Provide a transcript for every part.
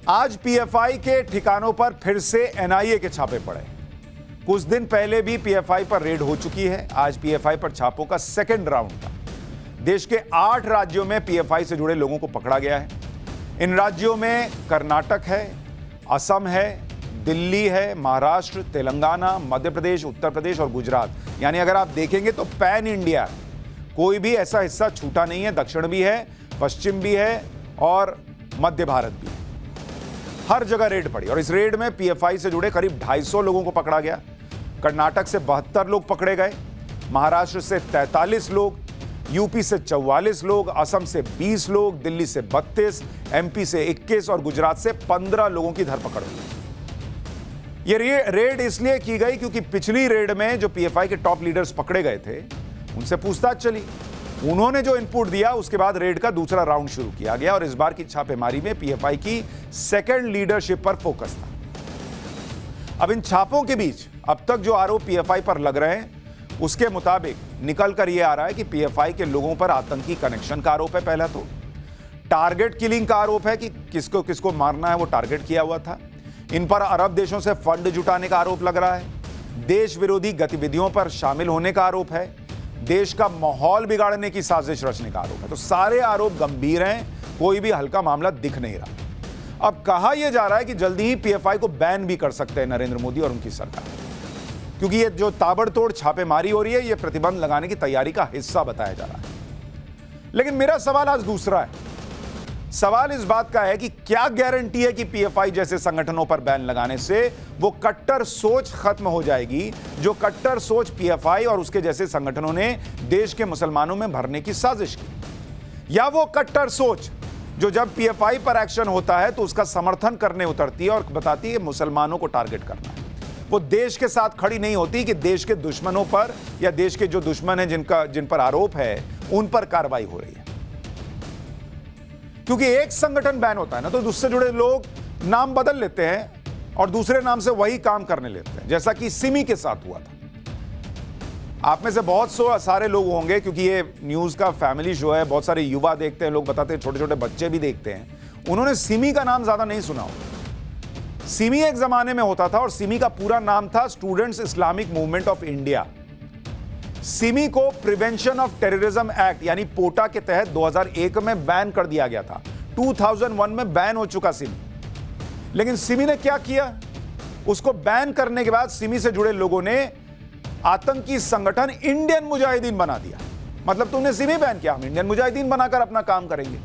आज पीएफआई के ठिकानों पर फिर से एनआईए के छापे पड़े। कुछ दिन पहले भी पीएफआई पर रेड हो चुकी है। आज पीएफआई पर छापों का सेकंड राउंड था। देश के 8 राज्यों में पीएफआई से जुड़े लोगों को पकड़ा गया है। इन राज्यों में कर्नाटक है, असम है, दिल्ली है, महाराष्ट्र, तेलंगाना, मध्य प्रदेश, उत्तर प्रदेश और गुजरात। यानी अगर आप देखेंगे तो पैन इंडिया, कोई भी ऐसा हिस्सा छूटा नहीं है। दक्षिण भी है, पश्चिम भी है और मध्य भारत भी है। हर जगह रेड पड़ी और इस रेड में पीएफआई से जुड़े करीब 250 लोगों को पकड़ा गया। कर्नाटक से 72 लोग पकड़े गए, महाराष्ट्र से 43 लोग, यूपी से 44 लोग, असम से 20 लोग, दिल्ली से 32, एमपी से 21 और गुजरात से 15 लोगों की धरपकड़ हुई। ये रेड इसलिए की गई क्योंकि पिछली रेड में जो पीएफआई के टॉप लीडर्स पकड़े गए थे उनसे पूछताछ चली। उन्होंने जो इनपुट दिया उसके बाद रेड का दूसरा राउंड शुरू किया गया और इस बार की छापेमारी में पीएफआई की सेकंड लीडरशिप पर फोकस था। अब इन छापों के बीच अब तक जो आरोप पीएफआई पर लग रहे हैं उसके मुताबिक निकल कर यह आ रहा है कि पीएफआई के लोगों पर आतंकी कनेक्शन का आरोप है। पहला तो टारगेट किलिंग का आरोप है कि किसको किसको मारना है वो टारगेट किया हुआ था। इन पर अरब देशों से फंड जुटाने का आरोप लग रहा है। देश विरोधी गतिविधियों पर शामिल होने का आरोप है। देश का माहौल बिगाड़ने की साजिश रचने का आरोप है। तो सारे आरोप गंभीर हैं, कोई भी हल्का मामला दिख नहीं रहा। अब कहा यह जा रहा है कि जल्दी ही पीएफआई को बैन भी कर सकते हैं नरेंद्र मोदी और उनकी सरकार, क्योंकि ये जो ताबड़तोड़ छापेमारी हो रही है ये प्रतिबंध लगाने की तैयारी का हिस्सा बताया जा रहा है। लेकिन मेरा सवाल आज दूसरा है। सवाल इस बात का है कि क्या गारंटी है कि पीएफआई जैसे संगठनों पर बैन लगाने से वो कट्टर सोच खत्म हो जाएगी जो कट्टर सोच पीएफआई और उसके जैसे संगठनों ने देश के मुसलमानों में भरने की साजिश की, या वो कट्टर सोच जो जब पीएफआई पर एक्शन होता है तो उसका समर्थन करने उतरती है और बताती है मुसलमानों को टारगेट करना है। वो देश के साथ खड़ी नहीं होती कि देश के दुश्मनों पर या देश के जो दुश्मन हैं जिन पर आरोप है उन पर कार्रवाई हो रही है। क्योंकि एक संगठन बैन होता है ना तो उससे जुड़े लोग नाम बदल लेते हैं और दूसरे नाम से वही काम करने लेते हैं, जैसा कि सिमी के साथ हुआ था। आप में से बहुत सारे लोग होंगे, क्योंकि ये न्यूज का फैमिली शो है, बहुत सारे युवा देखते हैं, लोग बताते हैं, छोटे छोटे बच्चे भी देखते हैं, उन्होंने सिमी का नाम ज्यादा नहीं सुना होगा। सिमी एक जमाने में होता था और सिमी का पूरा नाम था students Islamic movement of India. Simi को प्रिवेंशन ऑफ टेररिज्म एक्ट यानी पोटा के तहत 2001 में बैन कर दिया गया था। 2001 में बैन हो चुका सिमी। लेकिन सिमी ने क्या किया, उसको बैन करने के बाद सिमी से जुड़े लोगों ने आतंकी संगठन इंडियन मुजाहिदीन बना दिया। मतलब तुमने सिमी बैन किया, हम इंडियन मुजाहिदीन बनाकर अपना काम करेंगे,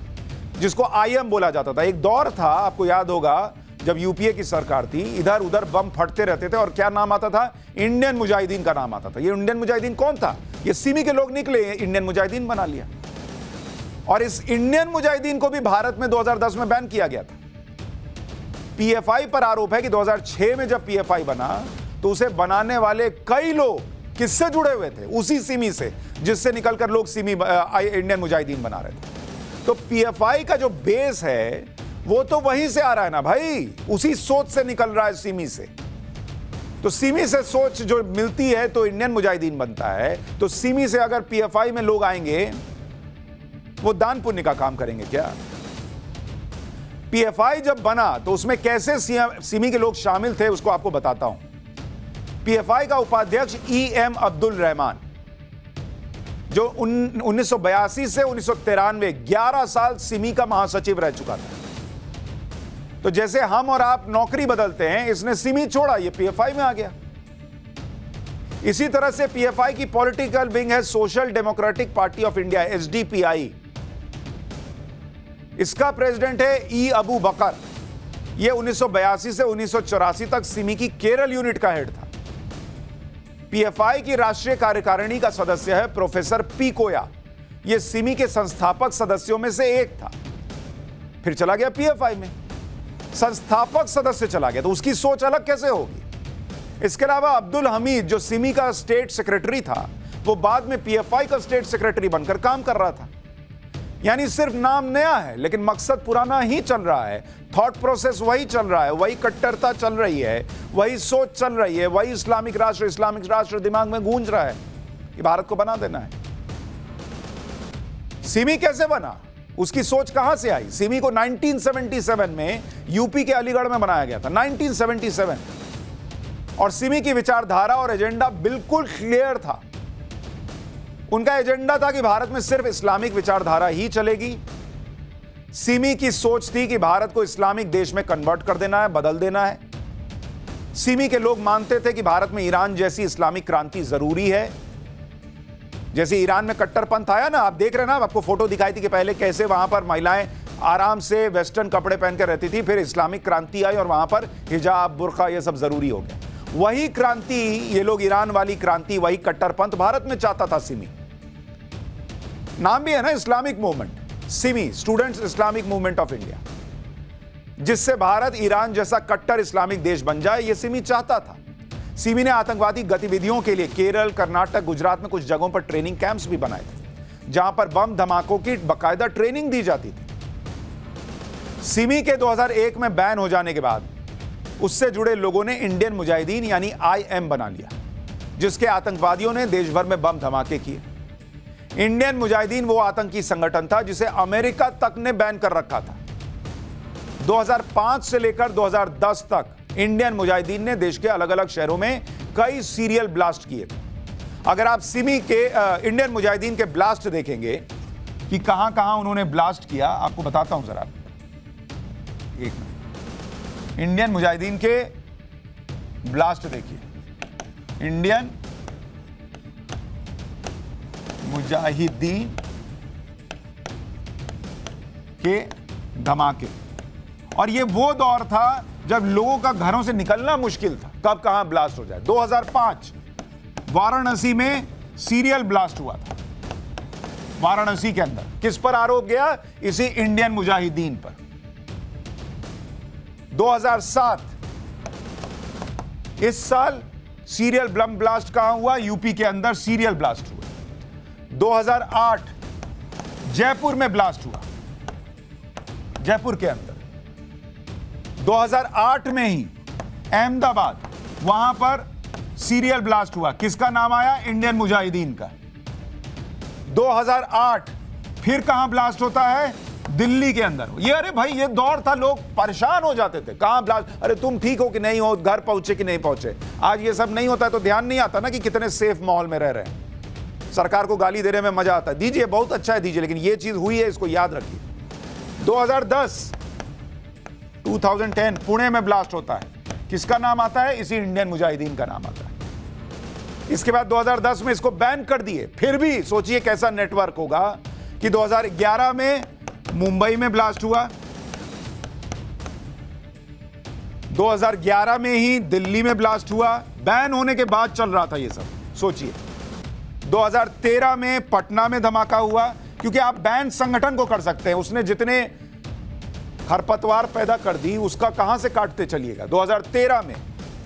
जिसको आईएम बोला जाता था। एक दौर था, आपको याद होगा, जब यूपीए की सरकार थी, इधर उधर बम फटते रहते थे और क्या नाम आता था, इंडियन मुजाहिदीन का नाम आता था। ये इंडियन मुजाहिदीन कौन था, ये सिमी के लोग निकले, इंडियन मुजाहिदीन बना लिया। और इस इंडियन मुजाहिदीन को भी भारत में 2010 में बैन किया गया था। पीएफआई पर आरोप है कि 2006 में जब पीएफआई बना तो उसे बनाने वाले कई लोग किससे जुड़े हुए थे, उसी सिमी से, जिससे निकलकर लोग सिमी इंडियन मुजाहिदीन बना रहे थे। तो पीएफआई का जो बेस है वो तो वहीं से आ रहा है ना भाई, उसी सोच से निकल रहा है, सिमी से। तो सिमी से सोच जो मिलती है तो इंडियन मुजाहिदीन बनता है। तो सिमी से अगर पीएफआई में लोग आएंगे वो दान पुण्य का काम करेंगे क्या? पीएफआई जब बना तो उसमें कैसे सिमी के लोग शामिल थे उसको आपको बताता हूं। पीएफआई का उपाध्यक्ष ईएम अब्दुल रहमान, जो 1982 से 1993 11 साल सिमी का महासचिव रह चुका था। तो जैसे हम और आप नौकरी बदलते हैं, इसने सिमी छोड़ा, ये पीएफआई में आ गया। इसी तरह से पीएफआई की पॉलिटिकल विंग है social democratic party of India, SDPI. इसका प्रेसिडेंट है ई अबू बकर। यह 1982 से 1984 तक सिमी की केरल यूनिट का हेड था। पीएफआई की राष्ट्रीय कार्यकारिणी का सदस्य है प्रोफेसर पी कोया। यह सिमी के संस्थापक सदस्यों में से एक था, फिर चला गया पीएफआई में। संस्थापक सदस्य चला गया तो उसकी सोच अलग कैसे होगी? इसके अलावा अब्दुल हमीद जो सिमी का स्टेट सेक्रेटरी था, वो बाद में पीएफआई का स्टेट सेक्रेटरी बनकर काम कर रहा था। यानी सिर्फ नाम नया है लेकिन मकसद पुराना ही चल रहा है। थॉट प्रोसेस वही चल रहा है, वही कट्टरता चल रही है, वही सोच चल रही है, वही इस्लामिक राष्ट्र दिमाग में गूंज रहा है कि भारत को बना देना है। सिमी कैसे बना? उसकी सोच कहां से आई? सिमी को 1977 में यूपी के अलीगढ़ में बनाया गया था, 1977। और सिमी की विचारधारा और एजेंडा बिल्कुल क्लियर था। उनका एजेंडा था कि भारत में सिर्फ इस्लामिक विचारधारा ही चलेगी। सिमी की सोच थी कि भारत को इस्लामिक देश में कन्वर्ट कर देना है, बदल देना है। सिमी के लोग मानते थे कि भारत में ईरान जैसी इस्लामिक क्रांति जरूरी है। जैसे ईरान में कट्टरपंथ आया ना, आप देख रहे हैं ना, आपको फोटो दिखाई थी कि पहले कैसे वहां पर महिलाएं आराम से वेस्टर्न कपड़े पहन कर रहती थी, फिर इस्लामिक क्रांति आई और वहां पर हिजाब, बुर्का, ये सब जरूरी हो गया। वही क्रांति, ये लोग ईरान वाली क्रांति, वही कट्टरपंथ भारत में चाहता था सिमी। नाम भी है ना Islamic movement, Simi, students Islamic movement of India, जिससे भारत ईरान जैसा कट्टर इस्लामिक देश बन जाए, यह सिमी चाहता था। सिमी ने आतंकवादी गतिविधियों के लिए केरल, कर्नाटक, गुजरात में कुछ जगहों पर ट्रेनिंग कैंप्स भी बनाए थे, जहां पर बम धमाकों की बाकायदा ट्रेनिंग दी जाती थी। सिमी के 2001 में बैन हो जाने के बाद उससे जुड़े लोगों ने इंडियन मुजाहिदीन यानी IM बना लिया, जिसके आतंकवादियों ने देश भर में बम धमाके किए। इंडियन मुजाहिदीन वो आतंकी संगठन था जिसे अमेरिका तक ने बैन कर रखा था। 2005 से लेकर 2010 तक इंडियन मुजाहिदीन ने देश के अलग अलग शहरों में कई सीरियल ब्लास्ट किए थे। अगर आप सिमी के इंडियन मुजाहिदीन के ब्लास्ट देखेंगे कि कहां कहां उन्होंने ब्लास्ट किया, आपको बताता हूं जरा, एक मिनट। इंडियन मुजाहिदीन के ब्लास्ट देखिए, इंडियन मुजाहिदीन के धमाके। और ये वो दौर था जब लोगों का घरों से निकलना मुश्किल था, कब कहां ब्लास्ट हो जाए। 2005 वाराणसी में सीरियल ब्लास्ट हुआ था। वाराणसी के अंदर किस पर आरोप गया? इसी इंडियन मुजाहिदीन पर। 2007 इस साल सीरियल बम ब्लास्ट कहां हुआ? यूपी के अंदर सीरियल ब्लास्ट हुआ। 2008 जयपुर में ब्लास्ट हुआ, जयपुर के अंदर। 2008 में ही अहमदाबाद, वहां पर सीरियल ब्लास्ट हुआ। किसका नाम आया? इंडियन मुजाहिदीन का। 2008 फिर कहां ब्लास्ट होता है? दिल्ली के अंदर। ये अरे भाई, ये दौर था, लोग परेशान हो जाते थे, कहां ब्लास्ट, अरे तुम ठीक हो कि नहीं हो, घर पहुंचे कि नहीं पहुंचे। आज ये सब नहीं होता है तो ध्यान नहीं आता ना कि कितने सेफ माहौल में रह रहे हैं। सरकार को गाली देने में मजा आता है, दीजिए, बहुत अच्छा है, दीजिए, लेकिन ये चीज हुई है, इसको याद रखिए। 2010 पुणे में ब्लास्ट होता है। किसका नाम आता है? इसी इंडियन मुजाहिदीन का नाम आता है। इसके बाद 2010 में इसको बैन कर दिए। फिर भी सोचिए कैसा नेटवर्क होगा कि 2011 में मुंबई में ब्लास्ट हुआ, 2011 में ही दिल्ली में ब्लास्ट हुआ। बैन होने के बाद चल रहा था ये सब, सोचिए। 2013 में पटना में धमाका हुआ, क्योंकि आप बैन संगठन को कर सकते हैं, उसने जितने खरपतवार पैदा कर दी उसका कहां से काटते चलिएगा। 2013 में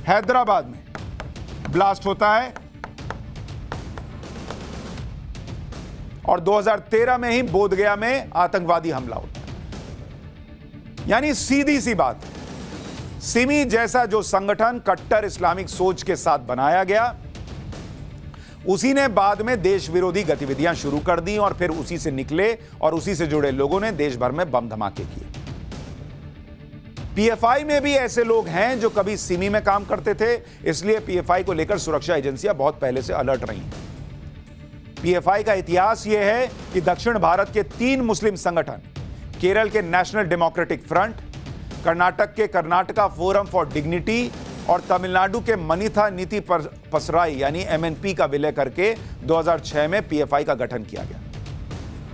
हैदराबाद में ब्लास्ट होता है और 2013 में ही बोधगया में आतंकवादी हमला होता है। यानी सीधी सी बात, सिमी जैसा जो संगठन कट्टर इस्लामिक सोच के साथ बनाया गया, उसी ने बाद में देश विरोधी गतिविधियां शुरू कर दी और फिर उसी से निकले और उसी से जुड़े लोगों ने देश भर में बम धमाके किए। पीएफआई में भी ऐसे लोग हैं जो कभी सिमी में काम करते थे, इसलिए पीएफआई को लेकर सुरक्षा एजेंसियां बहुत पहले से अलर्ट रही हैं। पीएफआई का इतिहास यह है कि दक्षिण भारत के 3 मुस्लिम संगठन, केरल के नेशनल डेमोक्रेटिक फ्रंट, कर्नाटक के कर्नाटका फोरम फॉर डिग्निटी और तमिलनाडु के मनीथा नीति पसराई यानी MNP का विलय करके 2006 में पीएफआई का गठन किया गया।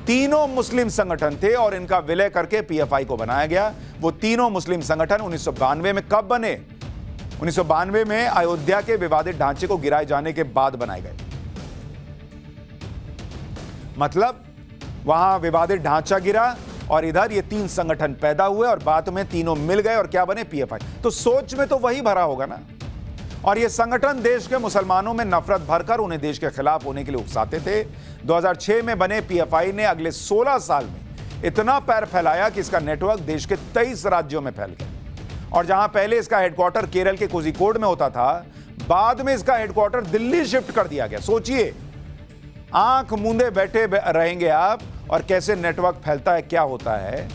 तीनों मुस्लिम संगठन थे और इनका विलय करके पीएफआई को बनाया गया। वो तीनों मुस्लिम संगठन 1992 में कब बने? 1992 में अयोध्या के विवादित ढांचे को गिराए जाने के बाद बनाए गए। मतलब वहां विवादित ढांचा गिरा और इधर ये 3 संगठन पैदा हुए और बाद में तीनों मिल गए और क्या बने? पीएफआई। तो सोच में तो वही भरा होगा ना। और ये संगठन देश के मुसलमानों में नफरत भरकर उन्हें देश के खिलाफ होने के लिए उकसाते थे। 2006 में बने पीएफआई ने अगले 16 साल में इतना पैर फैलाया कि इसका नेटवर्क देश के 23 राज्यों में फैल गया। और जहां पहले इसका हेडक्वार्टर केरल के कोझिकोड में होता था, बाद में इसका हेडक्वार्टर दिल्ली शिफ्ट कर दिया गया। सोचिए, आंख मूंदे बैठे रहेंगे आप और कैसे नेटवर्क फैलता है, क्या होता है।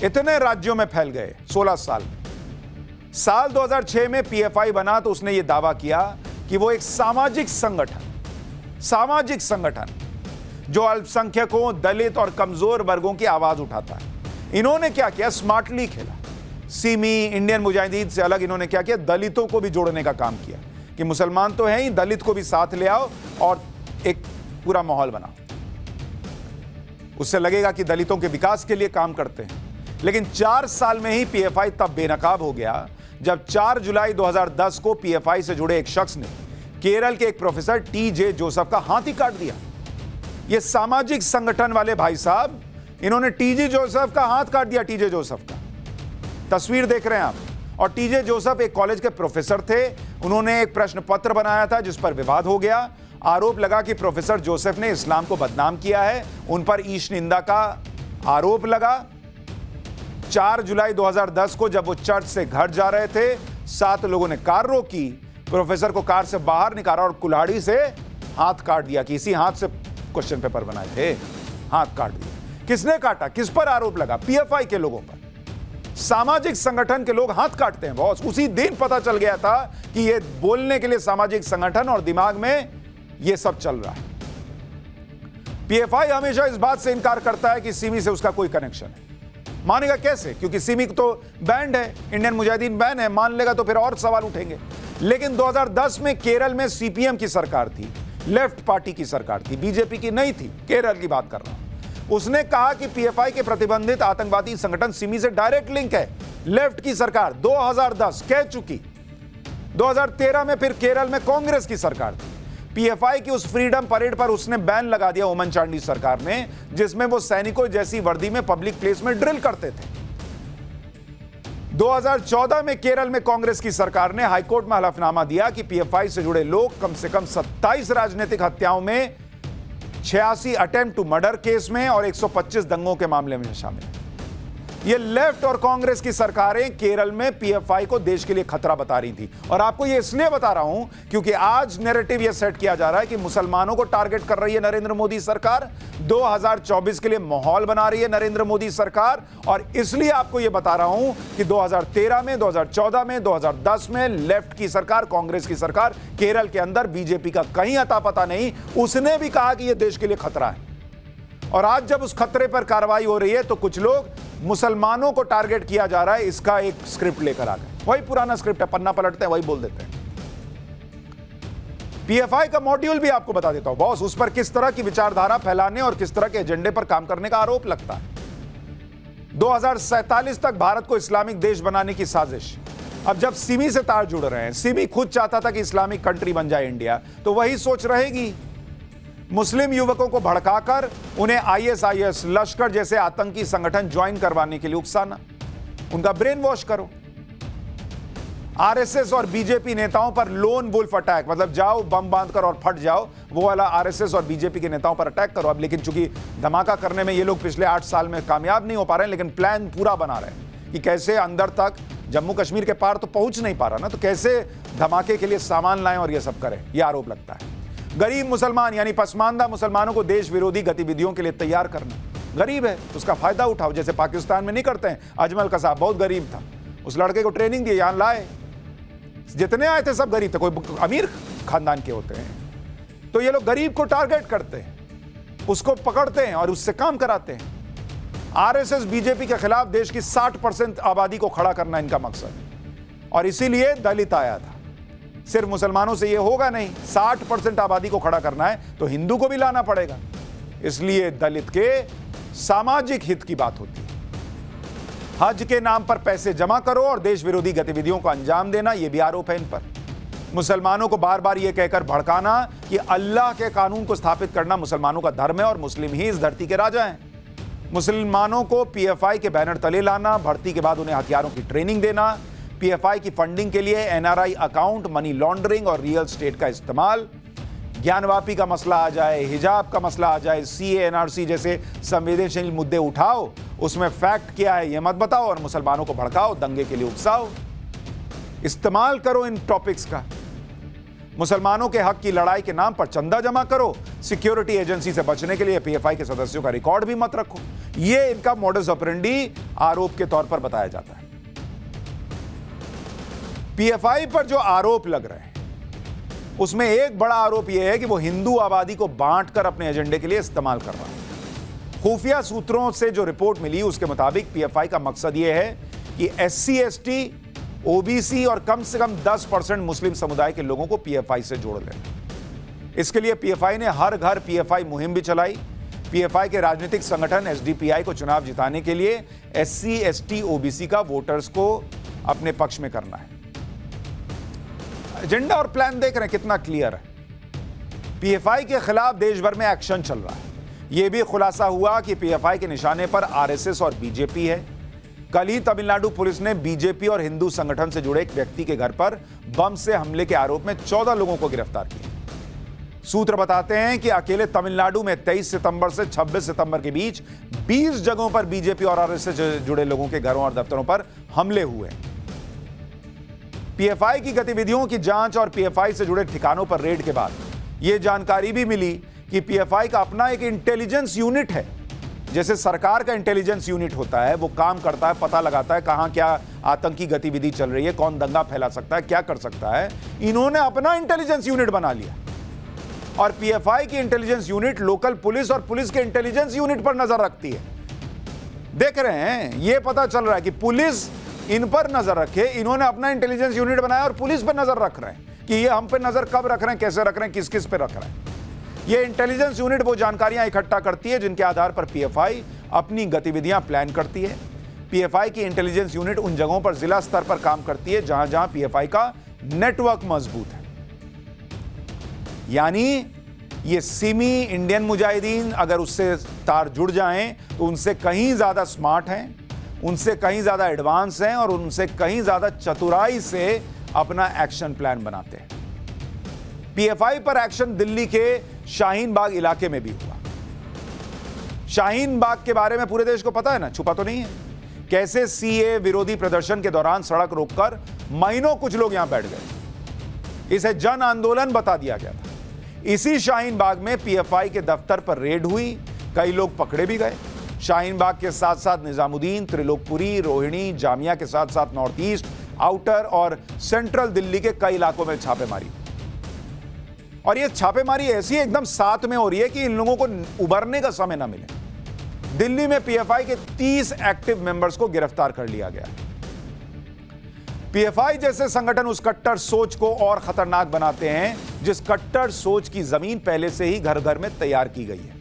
इतने राज्यों में फैल गए 16 साल में। साल 2006 में पीएफआई बना तो उसने यह दावा किया कि वो एक सामाजिक संगठन जो अल्पसंख्यकों, दलित और कमजोर वर्गों की आवाज उठाता है। इन्होंने क्या किया, स्मार्टली खेला। सिमी, इंडियन मुजाहिदीन से अलग इन्होंने क्या किया, दलितों को भी जोड़ने का काम किया कि मुसलमान तो हैं ही, दलित को भी साथ ले आओ और एक पूरा माहौल बनाओ। उससे लगेगा कि दलितों के विकास के लिए काम करते हैं। लेकिन 4 साल में ही पीएफआई तब बेनकाब हो गया जब 4 जुलाई 2010 को पीएफआई से जुड़े एक शख्स ने केरल के एक प्रोफेसर टीजे जोसेफ का हाथ ही काट दिया। ये सामाजिक संगठन वाले भाई साहब, इन्होंने टीजे जोसेफ का हाथ काट दिया। टीजे जोसेफ का तस्वीर देख रहे हैं आप। और टीजे जोसेफ एक कॉलेज के प्रोफेसर थे। उन्होंने एक प्रश्न पत्र बनाया था जिस पर विवाद हो गया। आरोप लगा कि प्रोफेसर जोसेफ ने इस्लाम को बदनाम किया है। उन पर ईश निंदा का आरोप लगा। 4 जुलाई 2010 को जब वो चर्च से घर जा रहे थे, 7 लोगों ने कार रोकी, प्रोफेसर को कार से बाहर निकाला और कुल्हाड़ी से हाथ काट दिया। कि इसी हाथ से क्वेश्चन पेपर बनाए थे, हाथ काट दिया। किसने काटा, किस पर आरोप लगा? पीएफआई के लोगों पर। सामाजिक संगठन के लोग हाथ काटते हैं बॉस। उसी दिन पता चल गया था कि ये बोलने के लिए सामाजिक संगठन और दिमाग में ये सब चल रहा है। पीएफआई हमेशा इस बात से इनकार करता है कि सिमी से उसका कोई कनेक्शन है। मानेगा कैसे? क्योंकि सिमी तो बैंड है, इंडियन मुजाहिदीन बैन है। मान लेगा तो फिर और सवाल उठेंगे। लेकिन 2010 में केरल में सीपीएम की सरकार थी, लेफ्ट पार्टी की सरकार थी, बीजेपी की नहीं थी। केरल की बात कर रहा हूं। उसने कहा कि पीएफआई के प्रतिबंधित आतंकवादी संगठन सिमी से डायरेक्ट लिंक है। लेफ्ट की सरकार 2010 कह चुकी। 2013 में फिर केरल में कांग्रेस की सरकार थी। पीएफआई की उस फ्रीडम परेड पर उसने बैन लगा दिया ओमन चांडी सरकार ने, जिसमें वो सैनिकों जैसी वर्दी में पब्लिक प्लेस में ड्रिल करते थे। 2014 में केरल में कांग्रेस की सरकार ने हाईकोर्ट में हलफनामा दिया कि पीएफआई से जुड़े लोग कम से कम 27 राजनीतिक हत्याओं में, 86 अटेम्प्ट टू मर्डर केस में और 125 दंगों के मामले में शामिल है। ये लेफ्ट और कांग्रेस की सरकारें केरल में पीएफआई को देश के लिए खतरा बता रही थी। और आपको ये इसलिए बता रहा हूं क्योंकि आज नैरेटिव ये सेट किया जा रहा है कि मुसलमानों को टारगेट कर रही है नरेंद्र मोदी सरकार। 2024 के लिए माहौल बना रही है नरेंद्र मोदी सरकार। और इसलिए आपको ये बता रहा हूं कि 2013 में, 2014 में, 2010 में लेफ्ट की सरकार, कांग्रेस की सरकार, केरल के अंदर बीजेपी का कहीं अता पता नहीं। उसने भी कहा कि यह देश के लिए खतरा है। और आज जब उस खतरे पर कार्रवाई हो रही है तो कुछ लोग मुसलमानों को टारगेट किया जा रहा है, इसका एक स्क्रिप्ट लेकर आ गए। वही पुराना स्क्रिप्ट है, पन्ना पलटते हैं, वही बोल देते हैं। पीएफआई का मॉड्यूल भी आपको बता देता हूं बॉस। उस पर किस तरह की विचारधारा फैलाने और किस तरह के एजेंडे पर काम करने का आरोप लगता है। 2047 तक भारत को इस्लामिक देश बनाने की साजिश। अब जब सिमी से तार जुड़ रहे हैं, सिमी खुद चाहता था कि इस्लामिक कंट्री बन जाए इंडिया, तो वही सोच रहेगी। मुस्लिम युवकों को भड़काकर उन्हें आईएसआईएस, लश्कर जैसे आतंकी संगठन ज्वाइन करवाने के लिए उकसाना, उनका ब्रेन वॉश करो। आरएसएस और बीजेपी नेताओं पर लोन वुल्फ अटैक, मतलब जाओ बम बांधकर और फट जाओ, वो वाला आरएसएस और बीजेपी के नेताओं पर अटैक करो। अब लेकिन चूंकि धमाका करने में ये लोग पिछले 8 साल में कामयाब नहीं हो पा रहे हैं, लेकिन प्लान पूरा बना रहे हैं कि कैसे अंदर तक, जम्मू कश्मीर के पार तो पहुंच नहीं पा रहा ना, तो कैसे धमाके के लिए सामान लाएं और ये सब करें, ये आरोप लगता है। गरीब मुसलमान यानी पसमानदा मुसलमानों को देश विरोधी गतिविधियों के लिए तैयार करना। गरीब है, उसका फायदा उठाओ, जैसे पाकिस्तान में नहीं करते हैं। अजमल कसाब बहुत गरीब था, उस लड़के को ट्रेनिंग दी, यहां लाए। जितने आए थे सब गरीब थे, कोई अमीर खानदान के होते हैं। तो ये लोग गरीब को टारगेट करते हैं, उसको पकड़ते हैं और उससे काम कराते हैं। आरएसएस बीजेपी के खिलाफ देश की 60% आबादी को खड़ा करना इनका मकसद है। और इसीलिए दलित आया था। सिर्फ मुसलमानों से यह होगा नहीं, 60% आबादी को खड़ा करना है तो हिंदू को भी लाना पड़ेगा। इसलिए दलित के सामाजिक हित की बात होती है। हज के नाम पर पैसे जमा करो और देश विरोधी गतिविधियों को अंजाम देना, यह भी आरोप है इन पर। मुसलमानों को बार बार यह कहकर भड़काना कि अल्लाह के कानून को स्थापित करना मुसलमानों का धर्म है और मुस्लिम ही इस धरती के राजा हैं। मुसलमानों को पीएफआई के बैनर तले लाना, भर्ती के बाद उन्हें हथियारों की ट्रेनिंग देना, पीएफआई की फंडिंग के लिए एनआरआई अकाउंट, मनी लॉन्ड्रिंग और रियल स्टेट का इस्तेमाल, ज्ञानवापी का मसला आ जाए, हिजाब का मसला आ जाए, सीए, एनआरसी जैसे संवेदनशील मुद्दे उठाओ, उसमें फैक्ट क्या है यह मत बताओ और मुसलमानों को भड़काओ, दंगे के लिए उकसाओ। इस्तेमाल करो इन टॉपिक्स का। मुसलमानों के हक की लड़ाई के नाम पर चंदा जमा करो, सिक्योरिटी एजेंसी से बचने के लिए पीएफआई के सदस्यों का रिकॉर्ड भी मत रखो। यह इनका मॉडस ऑपरेंडी आरोप के तौर पर बताया जाता है। पीएफआई पर जो आरोप लग रहे हैं उसमें एक बड़ा आरोप यह है कि वो हिंदू आबादी को बांटकर अपने एजेंडे के लिए इस्तेमाल कर रहा है। खुफिया सूत्रों से जो रिपोर्ट मिली उसके मुताबिक पीएफआई का मकसद यह है कि एससी, एसटी, ओबीसी और कम से कम 10% मुस्लिम समुदाय के लोगों को पीएफआई से जोड़ लेना। इसके लिए पीएफआई ने हर घर पीएफआई मुहिम भी चलाई। पीएफआई के राजनीतिक संगठन एसडीपीआई को चुनाव जिताने के लिए एससी, एसटी, ओबीसी का वोटर्स को अपने पक्ष में करना है। एजेंडा और प्लान देख रहे हैं कितना क्लियर है। पीएफआई के खिलाफ देश भर में एक्शन चल रहा है। यह भी खुलासा हुआ कि पीएफआई के निशाने पर आरएसएस और बीजेपी है। कल ही तमिलनाडु पुलिस ने बीजेपी और हिंदू संगठन से जुड़े एक व्यक्ति के घर पर बम से हमले के आरोप में 14 लोगों को गिरफ्तार किया। सूत्र बताते हैं कि अकेले तमिलनाडु में 23 सितंबर से 26 सितंबर के बीच 20 जगहों पर बीजेपी और आरएसएस से जुड़े लोगों के घरों और दफ्तरों पर हमले हुए। पीएफआई की गतिविधियों की जांच और पीएफआई से जुड़े ठिकानों पर रेड के बाद यह जानकारी भी मिली कि पीएफआई का अपना एक इंटेलिजेंस यूनिट है। जैसे सरकार का इंटेलिजेंस यूनिट होता है, वो काम करता है, पता लगाता है कहां क्या आतंकी गतिविधि चल रही है, कौन दंगा फैला सकता है, क्या कर सकता है। इन्होंने अपना इंटेलिजेंस यूनिट बना लिया और पीएफआई की इंटेलिजेंस यूनिट लोकल पुलिस और पुलिस के इंटेलिजेंस यूनिट पर नजर रखती है। देख रहे हैं, यह पता चल रहा है कि पुलिस इन पर नजर रखे। इन्होंने अपना इंटेलिजेंस यूनिट बनाया और पुलिस पर नजर रख रहे हैं कि ये हम पे नजर कब रख रहे हैं, कैसे रख रहे हैं, किस किस पे रख रहे हैं। ये इंटेलिजेंस यूनिट वो जानकारियां इकट्ठा करती है जिनके आधार पर पीएफआई अपनी गतिविधियां प्लान करती है। पीएफआई की इंटेलिजेंस यूनिट उन जगहों पर जिला स्तर पर काम करती है जहां जहां पीएफआई का नेटवर्क मजबूत है। यानी ये सिमी इंडियन मुजाहिदीन अगर उससे तार जुड़ जाएं तो उनसे कहीं ज्यादा स्मार्ट हैं, उनसे कहीं ज्यादा एडवांस हैं और उनसे कहीं ज्यादा चतुराई से अपना एक्शन प्लान बनाते हैं। पीएफआई पर एक्शन दिल्ली के शाहीन बाग इलाके में भी हुआ। शाहीन बाग के बारे में पूरे देश को पता है ना, छुपा तो नहीं है। कैसे सीए विरोधी प्रदर्शन के दौरान सड़क रोककर महीनों कुछ लोग यहां बैठ गए। इसे जन आंदोलन बता दिया गया था। इसी शाहीन बाग में पीएफआई के दफ्तर पर रेड हुई, कई लोग पकड़े भी गए। शाहीन बाग के साथ साथ निजामुद्दीन, त्रिलोकपुरी, रोहिणी, जामिया के साथ साथ नॉर्थ ईस्ट, आउटर और सेंट्रल दिल्ली के कई इलाकों में छापेमारी। और ये छापेमारी ऐसी एकदम साथ में हो रही है कि इन लोगों को उभरने का समय ना मिले। दिल्ली में पीएफआई के 30 एक्टिव मेंबर्स को गिरफ्तार कर लिया गया। पीएफआई जैसे संगठन उस कट्टर सोच को और खतरनाक बनाते हैं जिस कट्टर सोच की जमीन पहले से ही घर घर में तैयार की गई है।